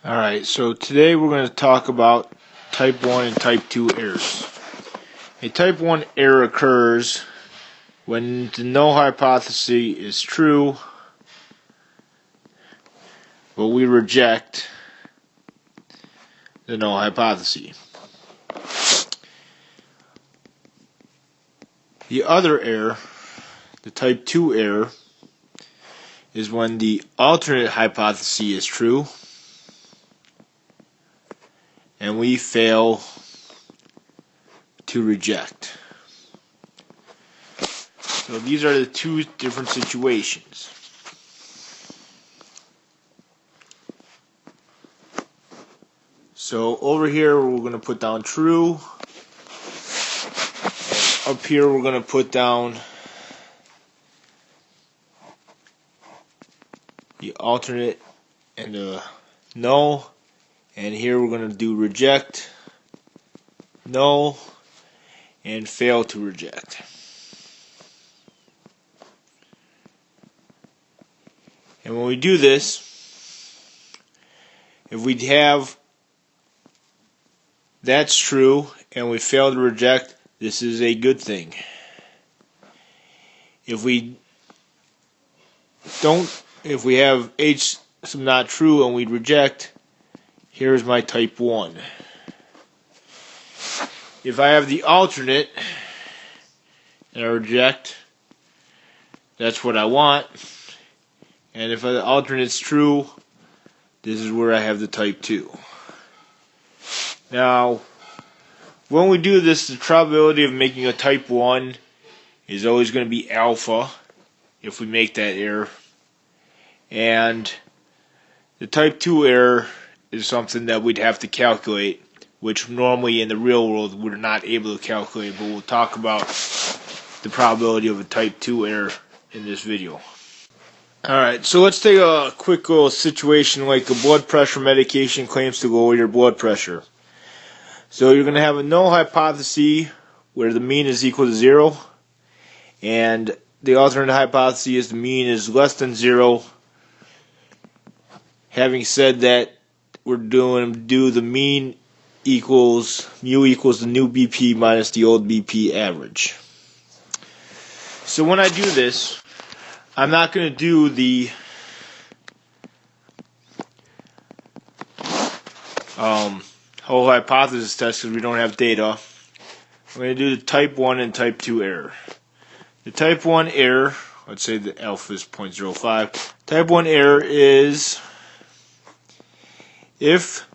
Alright, so today we're going to talk about type 1 and type 2 errors. A type 1 error occurs when the null hypothesis is true, but we reject the null hypothesis. The other error, the type 2 error, is when the alternate hypothesis is true and we fail to reject. So these are the two different situations. So over here we're going to put down true. And up here we're going to put down the alternate and the null. And here we're going to do reject, null, and fail to reject. And when we do this, if we have that's true and we fail to reject, this is a good thing. If we have H some not true and we reject, here's my type 1. If I have the alternate and I reject, that's what I want. And if the alternate's true, this is where I have the type 2. Now, when we do this, the probability of making a type 1 is always going to be alpha if we make that error. And the type 2 error is something that we'd have to calculate, which normally in the real world we're not able to calculate, but we'll talk about the probability of a type 2 error in this video. Alright, so let's take a quick little situation like a blood pressure medication claims to lower your blood pressure. So you're going to have a null hypothesis where the mean is equal to 0, and the alternate hypothesis is the mean is less than 0. Having said that, we're do the mean equals mu equals the new BP minus the old BP average. So when I do this, I'm not going to do the whole hypothesis test because we don't have data. I'm going to do the type 1 and type 2 error. The type 1 error, let's say the alpha is 0.05. Type 1 error is if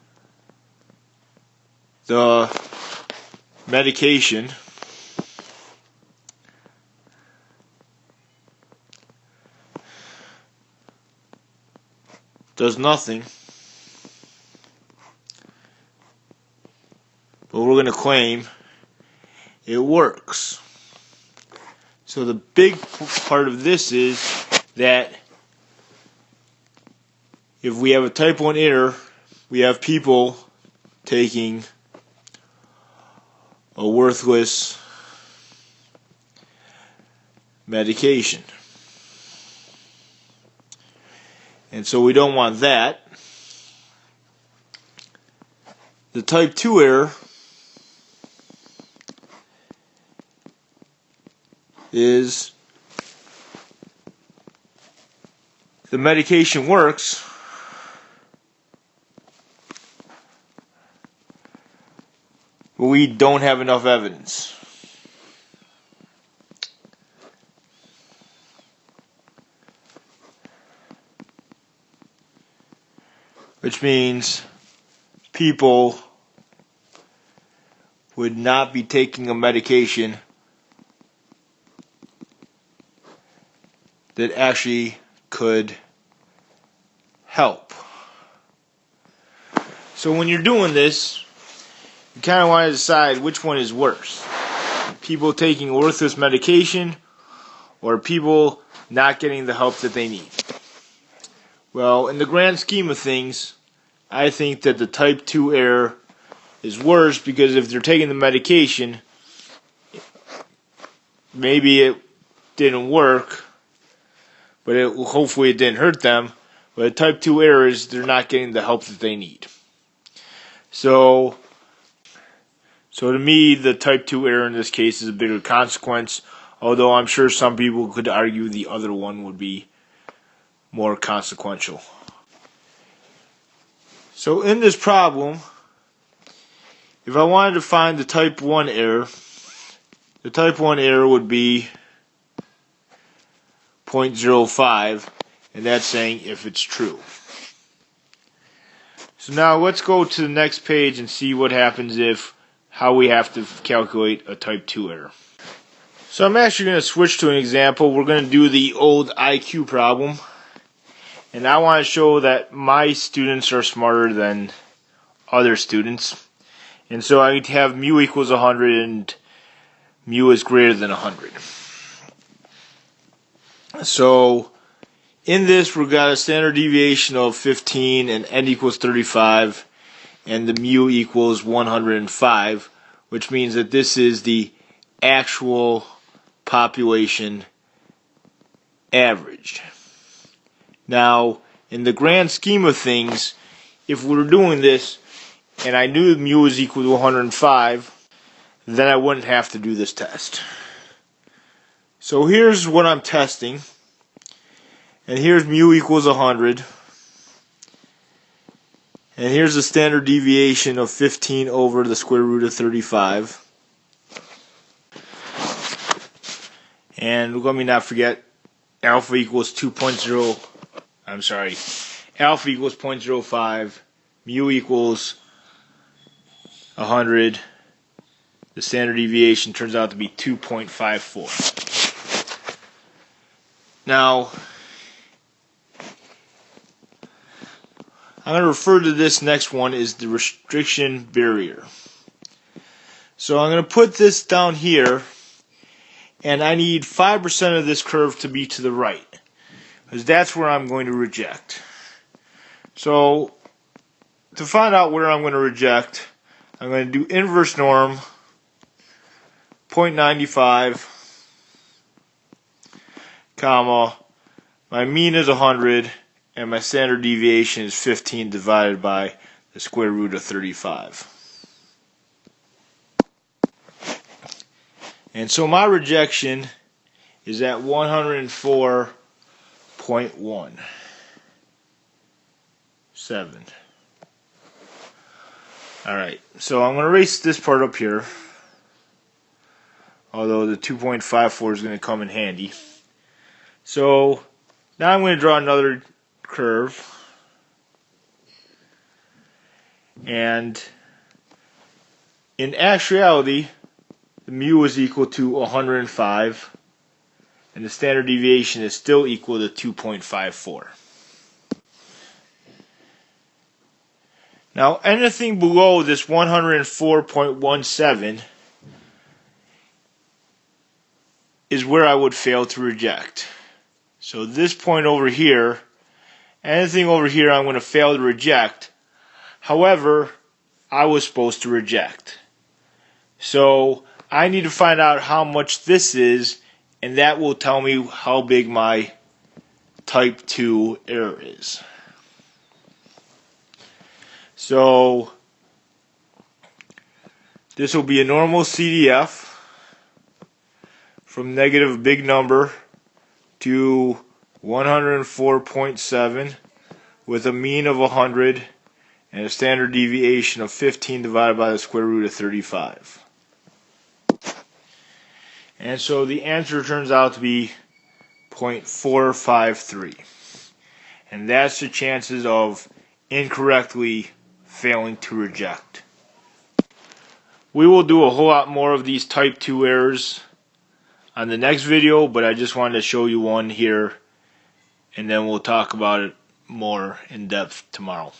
the medication does nothing, but we're going to claim it works. So the big part of this is that if we have a type 1 error, we have people taking a worthless medication. And so we don't want that. The type 2 error is the medication works, but we don't have enough evidence. Which means people would not be taking a medication that actually could help. So when you're doing this, you kind of want to decide which one is worse. People taking worthless medication or people not getting the help that they need. Well, in the grand scheme of things, I think that the type 2 error is worse because if they're taking the medication, maybe it didn't work, but hopefully it didn't hurt them. But a type 2 error is they're not getting the help that they need. So to me, the type 2 error in this case is a bigger consequence, although I'm sure some people could argue the other one would be more consequential. So in this problem, if I wanted to find the type 1 error, the type 1 error would be 0.05, and that's saying if it's true. So now let's go to the next page and see what happens how we have to calculate a type 2 error. So I'm actually going to switch to an example. We're going to do the old IQ problem. And I want to show that my students are smarter than other students. And so I have mu equals 100 and mu is greater than 100. So in this, we've got a standard deviation of 15 and n equals 35, and the mu equals 105, which means that this is the actual population averaged. Now, in the grand scheme of things, if we were doing this and I knew mu is equal to 105, then I wouldn't have to do this test. So here's what I'm testing. And here's mu equals 100. And here's the standard deviation of 15 over the square root of 35. And let me not forget, alpha equals 2.0. Alpha equals 0.05. Mu equals 100. The standard deviation turns out to be 2.54. Now, I'm going to refer to this next one as the restriction barrier. So I'm going to put this down here, and I need 5% of this curve to be to the right, because that's where I'm going to reject. So to find out where I'm going to reject, I'm going to do inverse norm 0.95, comma, my mean is 100, and my standard deviation is 15 divided by the square root of 35. And so my rejection is at 104.17. Alright, so I'm going to erase this part up here, although the 2.54 is going to come in handy. So now I'm going to draw another curve, and in actuality the mu is equal to 105, and the standard deviation is still equal to 2.54. Now anything below this 104.17 is where I would fail to reject. So this point over here, anything over here I'm going to fail to reject. However, I was supposed to reject. So I need to find out how much this is, and that will tell me how big my type 2 error is. So this will be a normal CDF from negative big number to 104.7 with a mean of 100 and a standard deviation of 15 divided by the square root of 35. And so the answer turns out to be 0.453. And that's the chances of incorrectly failing to reject. We will do a whole lot more of these type 2 errors on the next video, but I just wanted to show you one here, and then we'll talk about it more in depth tomorrow.